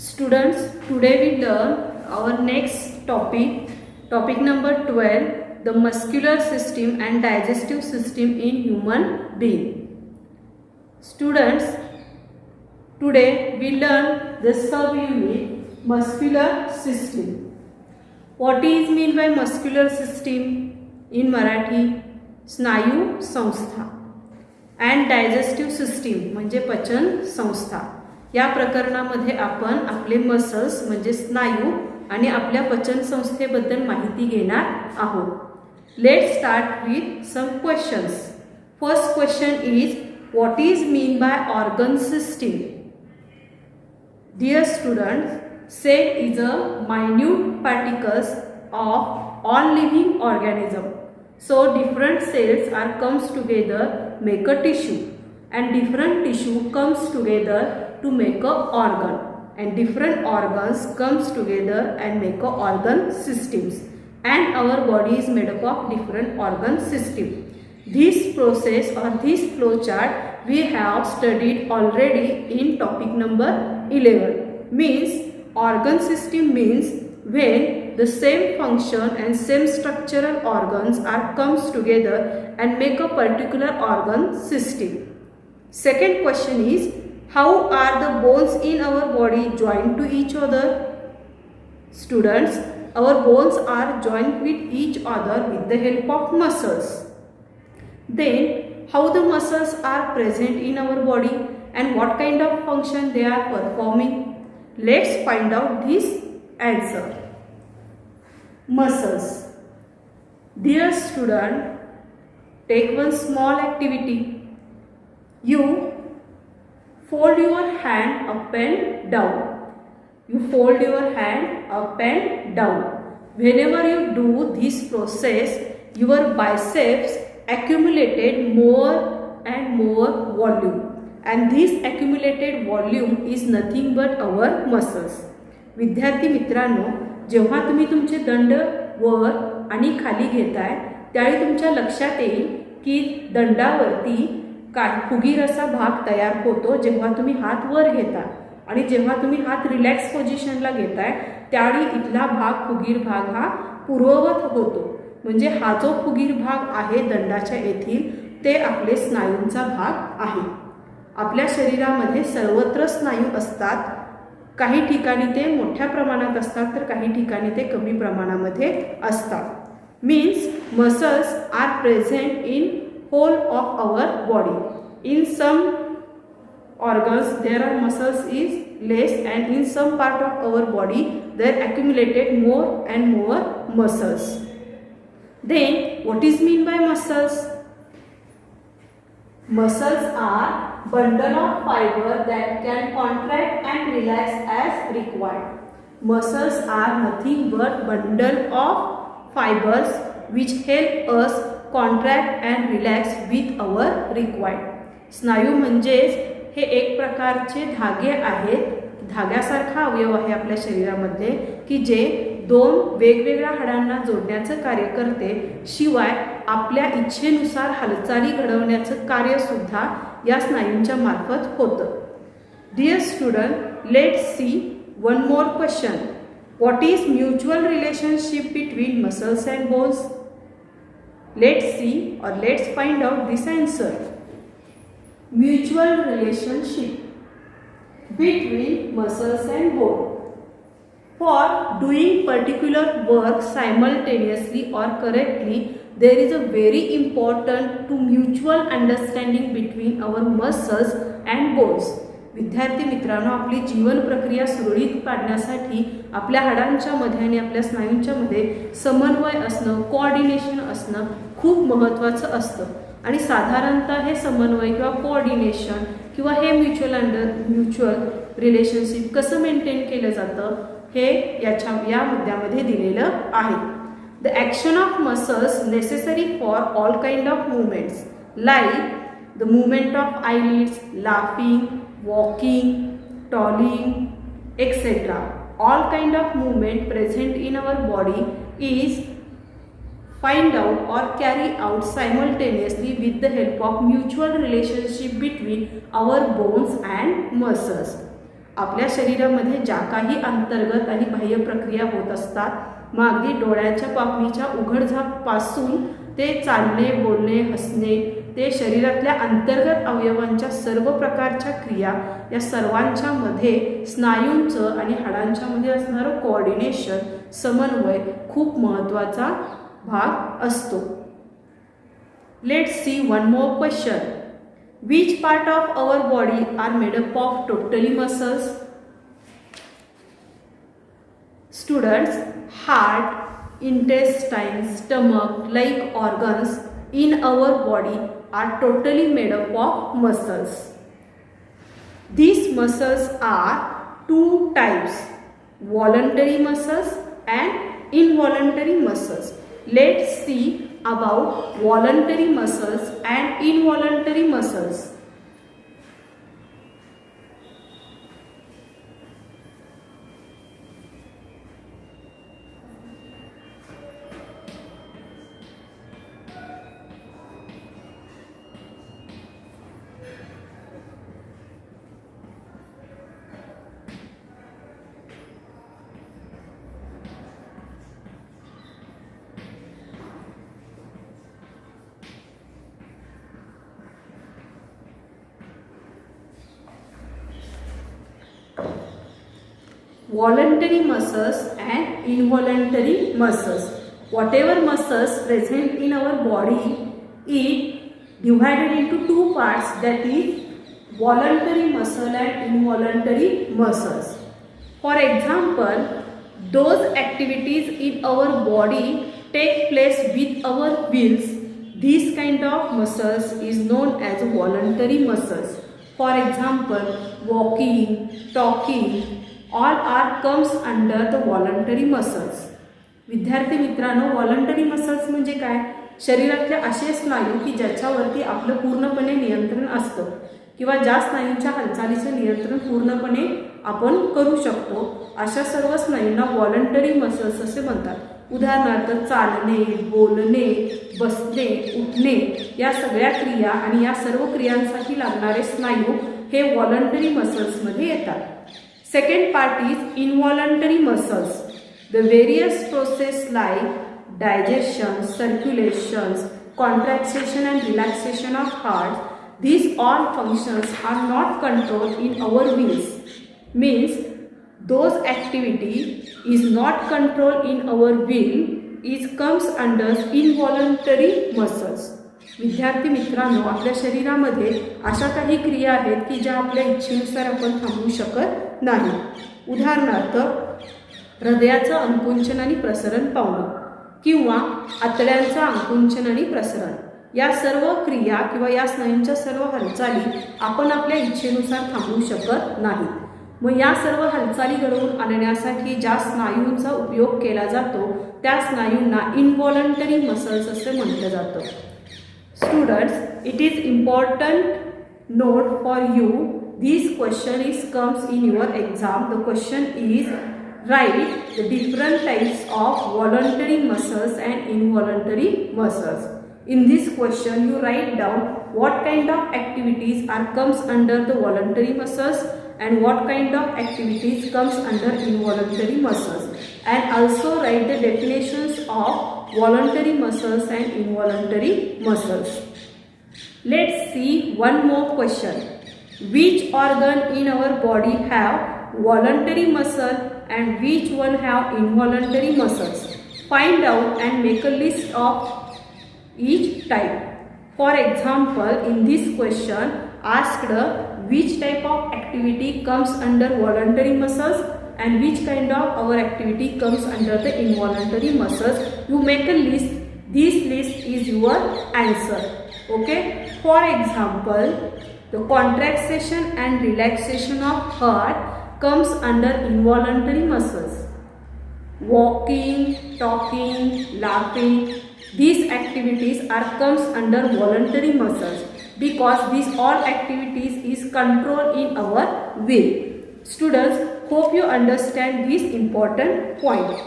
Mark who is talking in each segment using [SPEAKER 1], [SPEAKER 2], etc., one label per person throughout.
[SPEAKER 1] Students, today we learn our next topic number 12, the muscular system and digestive system in human being. Students, today we learn the subunit muscular system. What is mean by muscular system? In Marathi, स्नायू संस्था and digestive system म्हणजे पचन संस्था. या प्रकरणामध्ये आपण आपले muscles म्हणजे स्नायू आणि आपल्या पचन संस्थेबद्दल माहिती घेणार आहोत. Let's start with some questions. First question is what is mean by organ system? Dear students, cell is a minute particles of all living organism. So different cells are comes together make a tissue, and different tissue comes together to make a organ, and different organs comes together and make a organ systems, and our body is made up of different organ system. This process or this flow chart we have studied already in topic number 11. Means organ system means when the same function and same structural organs are comes together and make a particular organ system. Second question is, how are the bones in our body joined to each other? Students, our bones are joined with each other with the help of muscles. Then, how the muscles are present in our body and what kind of function they are performing? Let's find out this answer. Muscles. Dear student, take one small activity. You fold your hand up and down. You fold your hand up and down. Whenever you do this process, your biceps accumulated more and more volume. And this accumulated volume is nothing but our muscles. विद्यार्थी मित्रांनो, जेव्हा तुम्ही तुमचे दंड वर आणि खाली घेताय त्यावेळी तुमच्या लक्षात येईल की दंडावरती फुगीर असा भाग तयार होतो जेव्हा तुम्ही हात वर घेता, आणि जेव्हा तुम्ही हात रिलॅक्स पोझिशनला घेताय त्यावेळी इथला भाग फुगीर भाग हा पूर्ववत होतो. म्हणजे हा जो फुगीर भाग आहे दंडाच्या येथील ते आपले स्नायूंचा भाग आहे. आपल्या शरीरामध्ये सर्वत्र स्नायू असतात. काही ठिकाणी ते मोठ्या प्रमाणात असतात तर काही ठिकाणी ते कमी प्रमाणामध्ये असतात. Means muscles are present in whole of our body. In some organs there are muscles is less, and in some part of our body there accumulated more and more muscles. Then what is mean by muscles? Muscles are bundle of fiber that can contract and relax as required. Muscles are nothing but bundle of fibers which help us contract and relax with our required. स्नायू म्हणजेच हे एक प्रकारचे धागे आहेत. धाग्यासारखा अवयव आहे आपल्या शरीरामध्ये की जे दोन वेगवेगळ्या हाडांना जोडण्याचं कार्य करते. शिवाय आपल्या इच्छेनुसार हालचाली घडवण्याचं कार्य सुद्धा या स्नायूंच्या मार्फत होतं. Dear student, let's see one more question. What is mutual relationship between muscles and bones? Let's see or let's find out this answer. Mutual relationship between muscles and bone. For doing particular work simultaneously or correctly, there is a very important to mutual understanding between our muscles and bones. विद्यार्थी मित्रांनो, आपली जीवन प्रक्रिया सुरळीत पाडण्यासाठी आपल्या हाडांच्या मध्ये आणि आपल्या स्नायूंच्या मध्ये समन्वय असणं, कोऑर्डिनेशन असणं खूप महत्त्वाचं असतं. आणि साधारणतः हे समन्वय किंवा कोऑर्डिनेशन किंवा हे म्युच्युअल रिलेशनशिप कसं मेंटेन केलं जातं हे या मुद्द्यामध्ये दिलेलं आहे. The action of muscles necessary for all kind of movements like the movement of eyelids, laughing, walking, tolling, etc. All kind of movement present in our body is find out or carry out simultaneously with the help of mutual relationship between our bones and muscles. आपल्या शरीरामध्ये ज्या काही अंतर्गत आणि बाह्य प्रक्रिया होत असतात, मग अगदी डोळ्याच्या पापणीच्या उघडझापपासून ते चालणे, बोलणे, हसणे, ते शरीरातल्या अंतर्गत अवयवांच्या सर्व प्रकारच्या क्रिया, या सर्वांच्या मध्ये स्नायूंचं आणि हाडांच्या मध्ये असणारं कोऑर्डिनेशन, समन्वय खूप महत्त्वाचा भाग असतो. Let's see one more question. Which part of our body are made up of totally muscles? Students, heart, intestine, stomach, like organs in our body are totally made up of muscles. These muscles are two types, voluntary muscles and involuntary muscles. Let's see about voluntary muscles and involuntary muscles. Voluntary muscles and involuntary muscles. Whatever muscles present in our body, it divided into two parts, that is voluntary muscle and involuntary muscles. For example, those activities in our body take place with our wills. These kind of muscles is known as voluntary muscles. For example, walking, talking, all are comes under the voluntary muscles. विद्यार्थी मित्रांनो, voluntary muscles म्हणजे काय? शरीरातले असे स्नायू की ज्याच्यावरती आपलं पूर्णपणे नियंत्रण असतं किंवा ज्या स्नायूंच्या हालचालीचे नियंत्रण पूर्णपणे आपण करू शकतो, अशा सर्व स्नायूंना व्हॉलंटरी मसल्स असे म्हणतात. उदाहरणार्थ चालणे, बोलणे, बसणे, उठणे, या सगळ्या क्रिया आणि या सर्व क्रियांसाठी लागणारे स्नायू हे व्हॉलंटरी मसल्समध्ये येतात. Second part is involuntary muscles. The various process like digestion, circulations, contraction and relaxation of heart, these all functions are not controlled in our wills. Means those activity is not controlled in our will, is comes under involuntary muscles. विद्यार्थी मित्रांनो, आपल्या शरीरामध्ये अशा काही क्रिया आहेत की ज्या आपल्या इच्छेनुसार आपण थांबवू शकत नाही. उदाहरणार्थ हृदयाचं अंकुंचन आणि प्रसरण पावणं किंवा आतड्यांचं अंकुंचन आणि प्रसरण, या सर्व क्रिया किंवा या स्नायूंच्या सर्व हालचाली आपण आपल्या इच्छेनुसार थांबवू शकत नाही. मग या सर्व हालचाली घडवून आणण्यासाठी ज्या स्नायूंचा उपयोग केला जातो त्या स्नायूंना इनव्हॉलंटरी मसल्स असे म्हटलं जातं. Students, it is important note for you. This question comes in your exam. The question is, write the different types of voluntary muscles and involuntary muscles. In this question, you write down what kind of activities comes under the voluntary muscles and what kind of activities comes under involuntary muscles, and also write the definitions of voluntary muscles and involuntary muscles. Let's see one more question. Which organ in our body have voluntary muscle and which one have involuntary muscles? Find out and make a list of each type. For example, in this question asked which type of activity comes under voluntary muscles and which kind of our activity comes under the involuntary muscles. You make a list. This list is your answer. Okay. For example, the contraction and relaxation of heart comes under involuntary muscles. Walking, talking, laughing, these activities comes under voluntary muscles because these all activities is controlled in our will. Students, hope you understand this important point.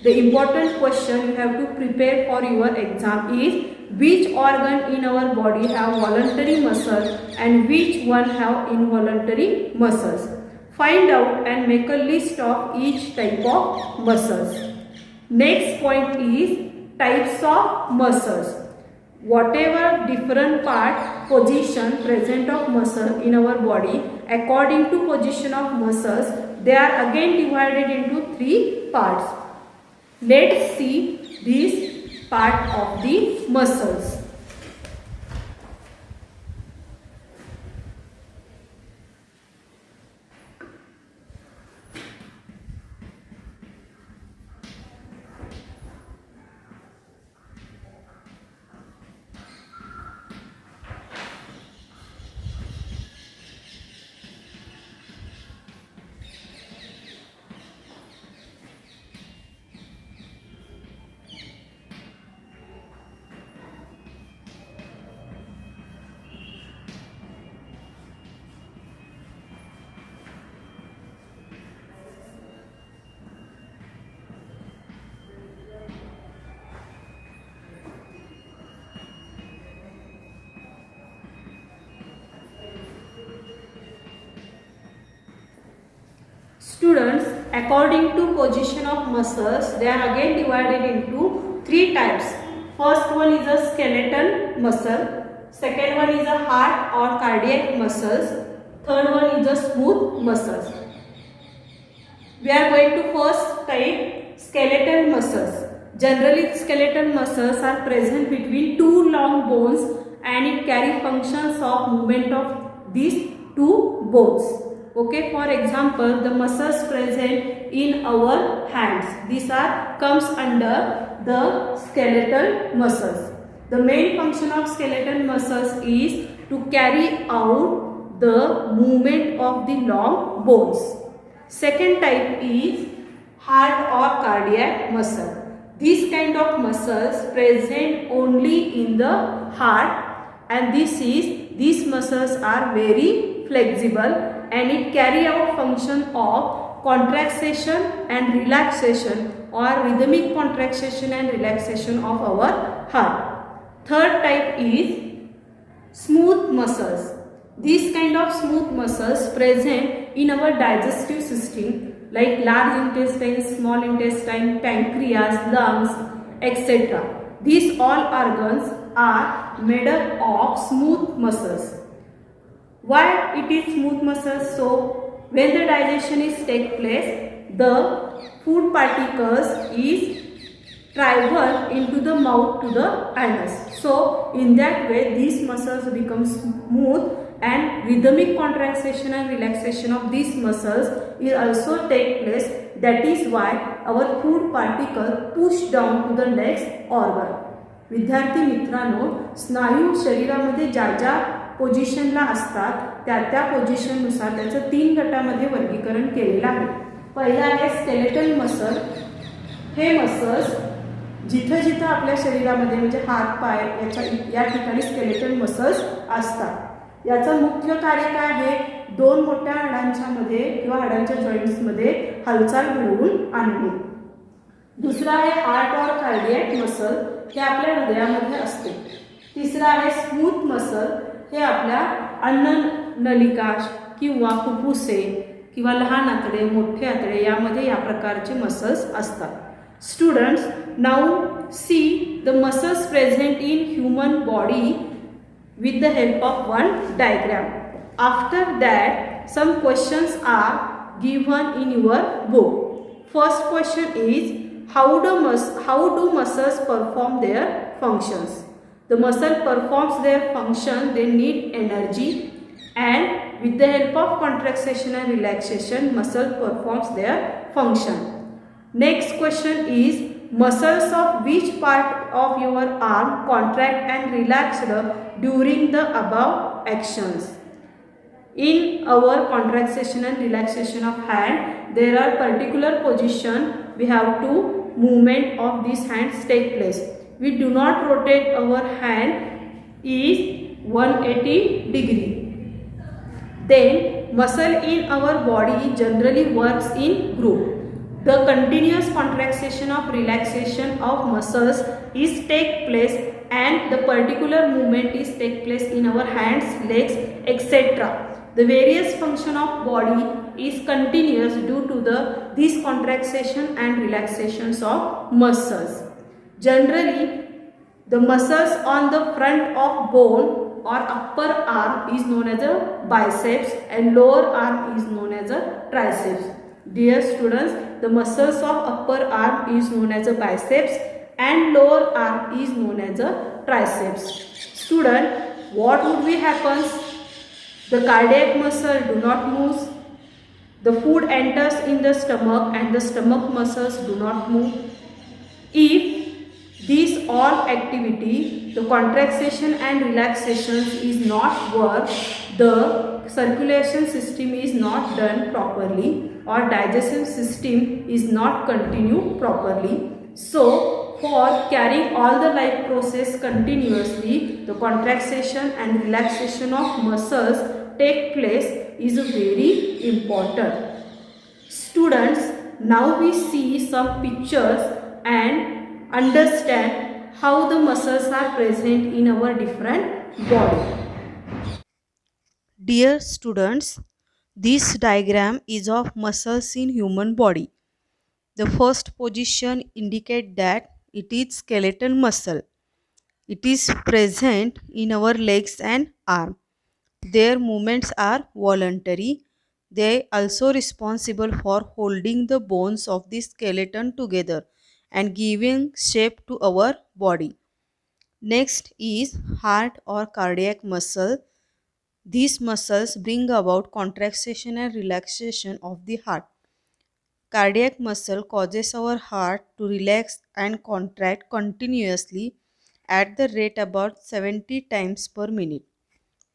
[SPEAKER 1] The important question you have to prepare for your exam is, which organ in our body have voluntary muscle and which one have involuntary muscles? Find out and make a list of each type of muscles. Next point is types of muscles. Whatever different part position present of muscle in our body, according to position of muscles, they are again divided into 3 parts. Let's see this part of the muscles. Students, according to position of muscles, they are again divided into 3 types. First one is a skeletal muscle, second one is a heart or cardiac muscles, third one is a smooth muscles. We are going to first type skeletal muscles. Generally, skeletal muscles are present between 2 long bones and it carry functions of movement of these 2 bones. Okay, for example, the muscles present in our hands, these comes under the skeletal muscles. The main function of skeletal muscles is to carry out the movement of the long bones. Second type is heart or cardiac muscle. These kind of muscles present only in the heart, and these muscles are very flexible and it carry out function of contraction and relaxation or rhythmic contraction and relaxation of our heart. Third type is smooth muscles. These kind of smooth muscles present in our digestive system like large intestine, small intestine, pancreas, lungs, etc. These all organs are made up of smooth muscles. Why it is smooth muscles? So when the digestion is take place, the food particles is travel into the mouth to the anus. So in that way these muscles become smooth and rhythmic contraction and relaxation of these muscles will also take place. That is why our food particle push down to the next organ. विद्यार्थी मित्रांनो, स्नायू शरीरामध्ये ज्या पोझिशनला असतात त्या पोझिशननुसार त्याचं 3 गटामध्ये वर्गीकरण केलेलं आहे. पहिला आहे स्केलेटल मसल. हे मसल्स जिथे जिथे आपल्या शरीरामध्ये म्हणजे हात पाय या ठिकाणी स्केलेटल मसल्स असतात. याचं मुख्य कार्य काय आहे? 2 मोठ्या हाडांच्या मध्ये किंवा हाडांच्या जॉइंट्स मध्ये हालचाल घडवून आणणे. दुसरा आहे हार्ट और कार्डियक मसल. हे आपल्या हृदयामध्ये असते. तिसरा आहे स्मूथ मसल. हे आपल्या अन्न नलिका किंवा फुफ्फुसे किंवा लहान आतडे मोठे आतडे यामध्ये या प्रकारचे मसल्स असतात. Students, now see the muscles present in human body with the help of one diagram. After that, some questions are given in your book. First question is, how do muscles perform their functions? The muscle performs their function, they need energy, and with the help of contraction and relaxation, muscle performs their function. Next question is, muscles of which part of your arm contract and relaxed during the above actions? In our contraction and relaxation of hand, there are particular position we have to movement of these hands take place. We do not rotate our hand is 180 degree. Then muscle in our body generally works in group. The continuous contraction of relaxation of muscles is take place and the particular movement is take place in our hands, legs, etc. The various function of body is continuous due to this contraction and relaxations of muscles. Generally, the muscles on the front of bone or upper arm is known as a biceps and lower arm is known as a triceps. Dear students, the muscles of upper arm is known as a biceps and lower arm is known as a triceps. Student, what would be happens? The cardiac muscle do not move. The food enters in the stomach and the stomach muscles do not move. If these all activity, the contraction and relaxations is not work, the circulation system is not done properly or digestive system is not continue properly. So, for carrying all the life process continuously, the contraction and relaxation of muscles take place is very important. Students, now we see some pictures and understand how the muscles are present in our different body.
[SPEAKER 2] Dear students, this diagram is of muscles in human body. The first position indicate that it is skeletal muscle. It is present in our legs and arm. Their movements are voluntary. They also responsible for holding the bones of the skeleton together and giving shape to our body. Next is heart or cardiac muscle. These muscles bring about contraction and relaxation of the heart. Cardiac muscle causes our heart to relax and contract continuously at the rate about 70 times per minute.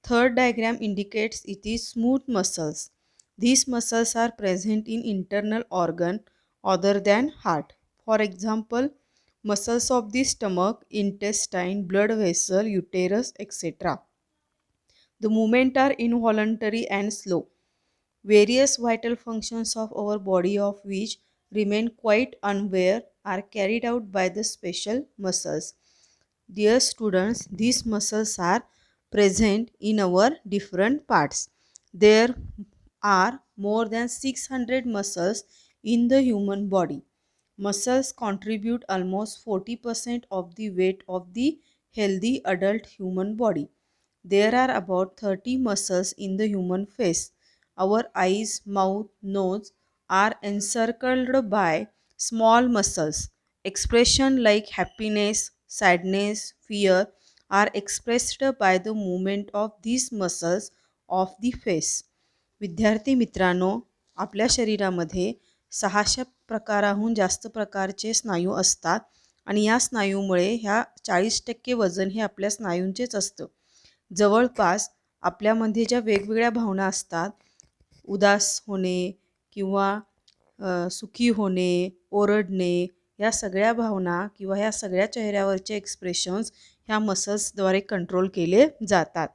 [SPEAKER 2] Third diagram indicates it is smooth muscles. These muscles are present in internal organ other than heart. For example, muscles of the stomach, intestine, blood vessel, uterus, etc. The movements are involuntary and slow. Various vital functions of our body of which remain quite unaware are carried out by the special muscles. Dear students, these muscles are present in our different parts. There are more than 600 muscles in the human body. Muscles contribute almost 40% of the weight of the healthy adult human body. There are about 30 muscles in the human face. Our eyes, mouth, nose are encircled by small muscles. Expression like happiness, sadness, fear are expressed by the movement of these muscles of the face. विद्यार्थी मित्रांनो, आपल्या शरीरामध्ये 600 प्रकाराहून जास्त प्रकारचे स्नायू असतात आणि या स्नायूमुळे ह्या 40% वजन हे आपल्या स्नायूंचेच असतं. जवळपास आपल्यामध्ये ज्या वेगवेगळ्या भावना असतात, उदास होणे किंवा सुखी होणे, ओरडणे, या सगळ्या भावना किंवा ह्या सगळ्या चेहऱ्यावरचे एक्सप्रेशन्स ह्या मसल्सद्वारे कंट्रोल केले जातात.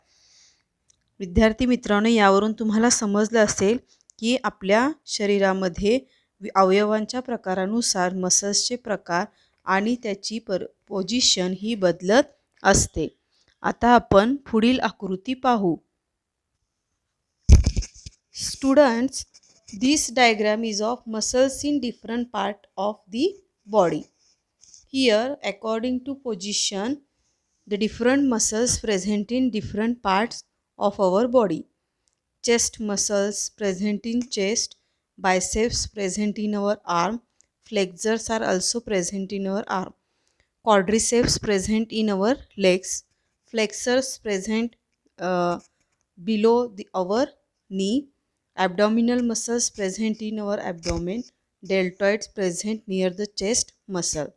[SPEAKER 2] विद्यार्थी मित्रांनो, यावरून तुम्हाला समजलं असेल की आपल्या शरीरामध्ये अवयवांच्या प्रकारानुसार मसल्सचे प्रकार आणि त्याची पोझिशन ही बदलत असते. आता आपण पुढील आकृती पाहू. Students, this diagram is of muscles in different part of the body. Here, according to position, the different muscles present in different parts of our body. Chest muscles present in chest, biceps present in our arm, flexors are also present in our arm, quadriceps present in our legs, flexors present below our knee, abdominal muscles present in our abdomen, deltoids present near the chest muscle.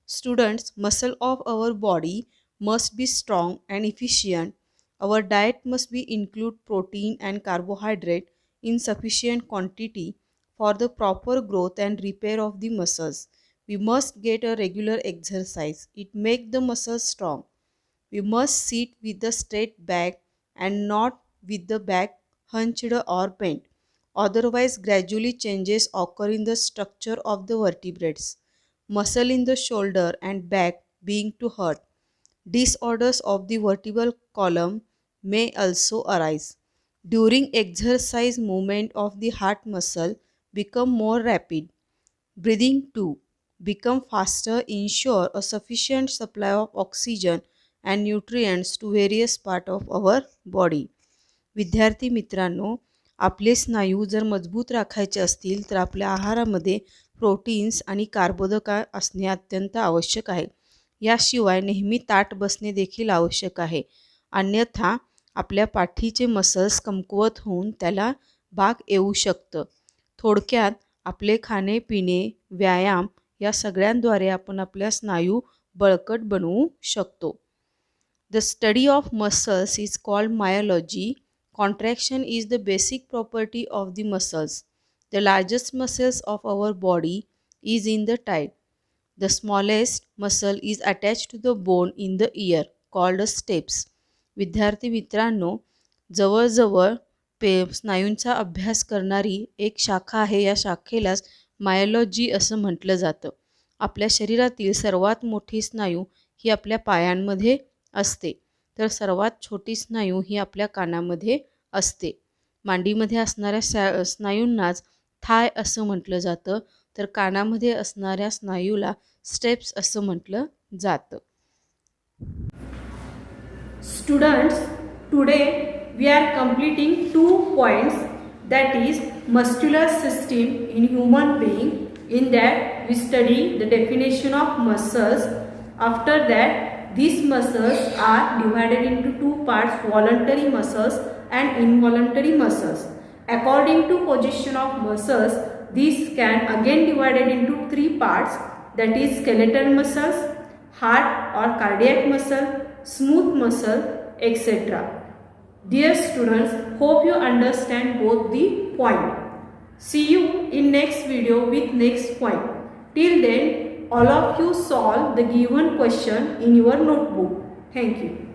[SPEAKER 2] Students, muscle of our body must be strong and efficient. Our diet must be include protein and carbohydrate in sufficient quantity for the proper growth and repair of the muscles. We must get a regular exercise. It makes the muscles strong. We must sit with the straight back and not with the back hunched or bent. Otherwise, gradually changes occur in the structure of the vertebrates. Muscle in the shoulder and back being to hurt. Disorders of the vertebral column may also arise. During exercise, movement of the heart muscle become more rapid. Breathing too become faster, ensure a sufficient supply of oxygen and nutrients to various part of our body. विद्यार्थी मित्रांनो, आपले स्नायू जर मजबूत राखायचे असतील तर आपल्या आहारामध्ये प्रोटीन्स आणि कार्बोदके असणे अत्यंत आवश्यक आहे. याशिवाय नेहमी ताठ बसणे देखील आवश्यक आहे. अन्यथा आपल्या पाठीचे मसल्स कमकुवत होऊन त्याला बाक येऊ शकतं. थोडक्यात आपले खाणे पिणे व्यायाम या सगळ्यांद्वारे आपण आपल्या स्नायू बळकट बनवू शकतो. The study of muscles is called myology. Contraction is the basic property of the muscles. The largest muscles of our body is in the thigh. The smallest muscle is attached to the bone in the ear called stapes. विद्यार्थी मित्रांनो, जवळजवळ स्नायूंचा अभ्यास करणारी एक शाखा आहे. या शाखेलाच मायोलॉजी असं म्हटलं जातं. आपल्या शरीरातील सर्वात मोठी स्नायू ही आपल्या पायांमध्ये असते, तर सर्वात छोटी स्नायू ही आपल्या कानामध्ये असते. मांडीमध्ये असणाऱ्या स्नायूंनाच थाय असं म्हटलं जातं, तर कानामध्ये असणाऱ्या स्नायूला स्टेप्स असं म्हटलं जातं.
[SPEAKER 1] Students, today we are completing 2 points, that is muscular system in human being. In that we study the definition of muscles. After that, these muscles are divided into 2 parts, voluntary muscles and involuntary muscles. According to position of muscles, these can again divided into 3 parts, that is skeletal muscles, heart or cardiac muscle, smooth muscle, etc. Dear students, hope you understand both the point. See you in next video with next point. Till then, all of you solve the given question in your notebook. Thank you.